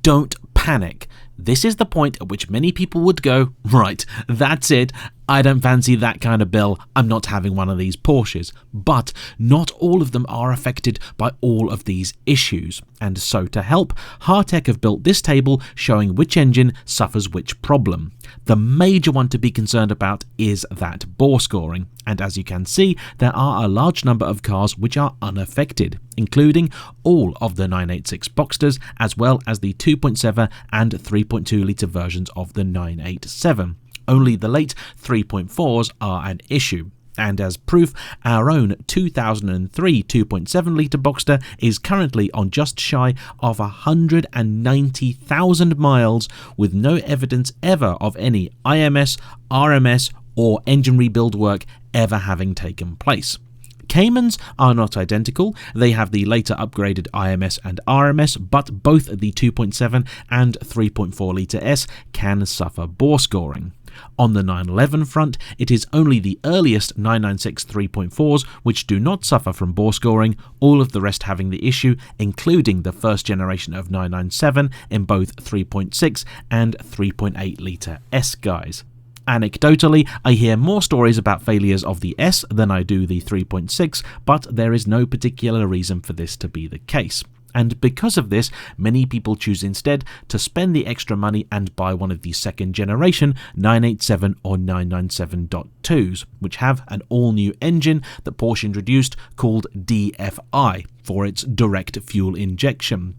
Don't panic. This is the point at which many people would go, right, that's it, I don't fancy that kind of bill, I'm not having one of these Porsches. But not all of them are affected by all of these issues. And so to help, Hartech have built this table showing which engine suffers which problem. The major one to be concerned about is that bore scoring, and as you can see, there are a large number of cars which are unaffected, including all of the 986 Boxsters, as well as the 2.7 and 3.2 litre versions of the 987. Only the late 3.4s are an issue. And as proof, our own 2003 2.7 litre Boxster is currently on just shy of 190,000 miles, with no evidence ever of any IMS, RMS or engine rebuild work ever having taken place. Caymans are not identical, they have the later upgraded IMS and RMS, but both the 2.7 and 3.4 litre S can suffer bore scoring. On the 911 front, it is only the earliest 996 3.4s which do not suffer from bore scoring, all of the rest having the issue, including the first generation of 997 in both 3.6 and 3.8 litre S guys. Anecdotally, I hear more stories about failures of the S than I do the 3.6, but there is no particular reason for this to be the case. And because of this, many people choose instead to spend the extra money and buy one of the second generation 987 or 997.2s, which have an all-new engine that Porsche introduced called DFI for its direct fuel injection.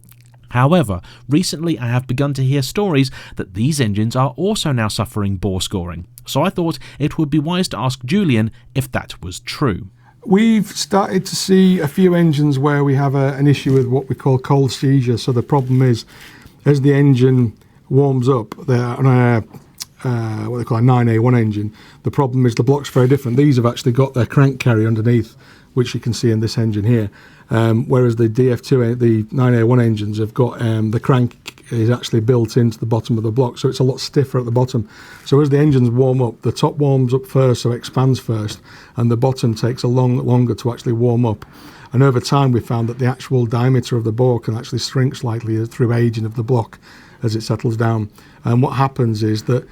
However, recently I have begun to hear stories that these engines are also now suffering bore scoring, so I thought it would be wise to ask Julian if that was true. We've started to see a few engines where we have an issue with what we call cold seizure. So the problem is, as the engine warms up, on what they call a 9A1 engine, the problem is the block's very different. These have actually got their crank carrier underneath, which you can see in this engine here. Whereas the DF2, the 9A1 engines have got the crank is actually built into the bottom of the block, so it's a lot stiffer at the bottom. So as the engines warm up, the top warms up first, so it expands first, and the bottom takes longer to actually warm up. And over time, we found that the actual diameter of the bore can actually shrink slightly through aging of the block as it settles down. And what happens is that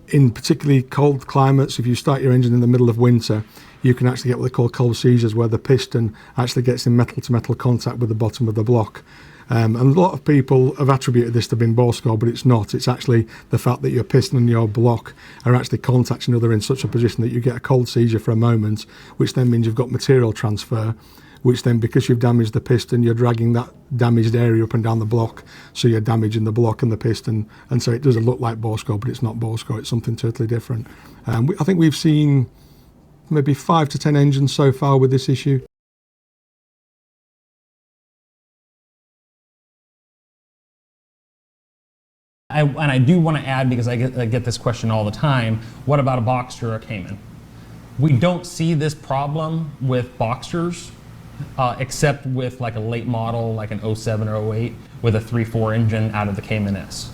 in particularly cold climates, if you start your engine in the middle of winter, you can actually get what they call cold seizures, where the piston actually gets in metal-to-metal contact with the bottom of the block. And a lot of people have attributed this to being bore score, but it's not. It's actually the fact that your piston and your block are actually contacting each other in such a position that you get a cold seizure for a moment, which then means you've got material transfer, which then, because you've damaged the piston, you're dragging that damaged area up and down the block, so you're damaging the block and the piston, and so it doesn't look like bore score, but it's not bore score, it's something totally different. I think we've seen maybe 5 to 10 engines so far with this issue. And I do want to add, because I get this question all the time, what about a Boxster or a Cayman? We don't see this problem with Boxsters, except with like a late model, like an 07 or 08, with a 3.4 engine out of the Cayman S.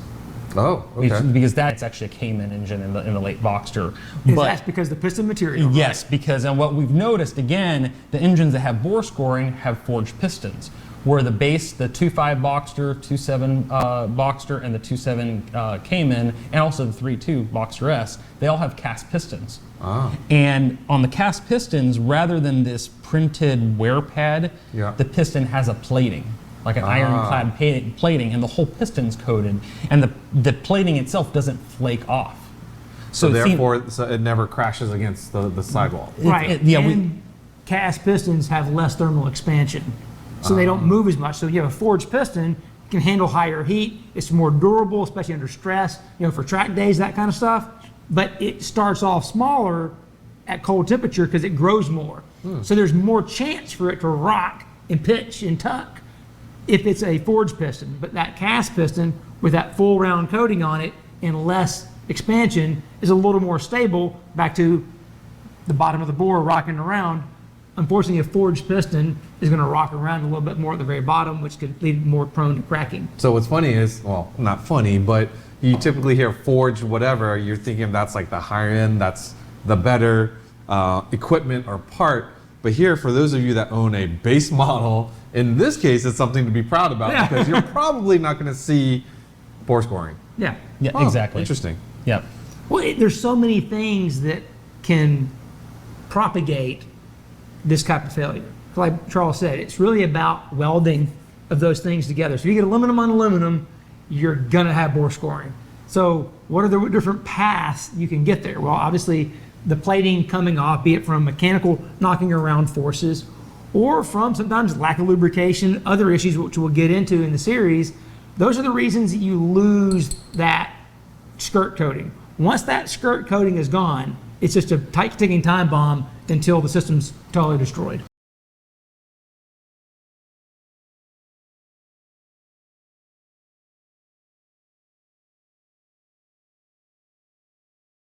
Oh, okay. Because that's actually a Cayman engine in the late Boxster. But that's because the piston material. Yes, right? because, and what we've noticed, again, the engines that have bore scoring have forged pistons, where the base, the 2.5 Boxster, 2.7 Boxster, and the 2.7 Cayman, and also the 3.2 Boxster S, they all have cast pistons. Ah. And on the cast pistons, rather than this printed wear pad, the piston has a plating, like an ironclad plating, and the whole piston's coated, and the plating itself doesn't flake off. So therefore, it never crashes against the sidewall. Right. Cast pistons have less thermal expansion, so they don't move as much. So you have a forged piston, it can handle higher heat. It's more durable, especially under stress, for track days, that kind of stuff. But it starts off smaller at cold temperature because it grows more. So there's more chance for it to rock and pitch and tuck if it's a forged piston. But that cast piston with that full round coating on it and less expansion is a little more stable, back to the bottom of the bore rocking around. Unfortunately, a forged piston is going to rock around a little bit more at the very bottom, which could lead more prone to cracking. So what's funny is, well, not funny, but you typically hear forged whatever, you're thinking that's like the higher end, that's the better equipment or part. But here, for those of you that own a base model, in this case, it's something to be proud about, because you're probably not going to see Bore scoring. Yeah. Yeah, Oh, exactly. Interesting. Yep. Well, there's so many things that can propagate this type of failure. Like Charles said, it's really about welding of those things together. So if you get aluminum on aluminum, you're gonna have bore scoring. So what are the different paths you can get there? Well, obviously the plating coming off, be it from mechanical knocking around forces or from sometimes lack of lubrication, other issues which we'll get into in the series. Those are the reasons that you lose that skirt coating. Once that skirt coating is gone, it's just a tight ticking time bomb until the system's totally destroyed.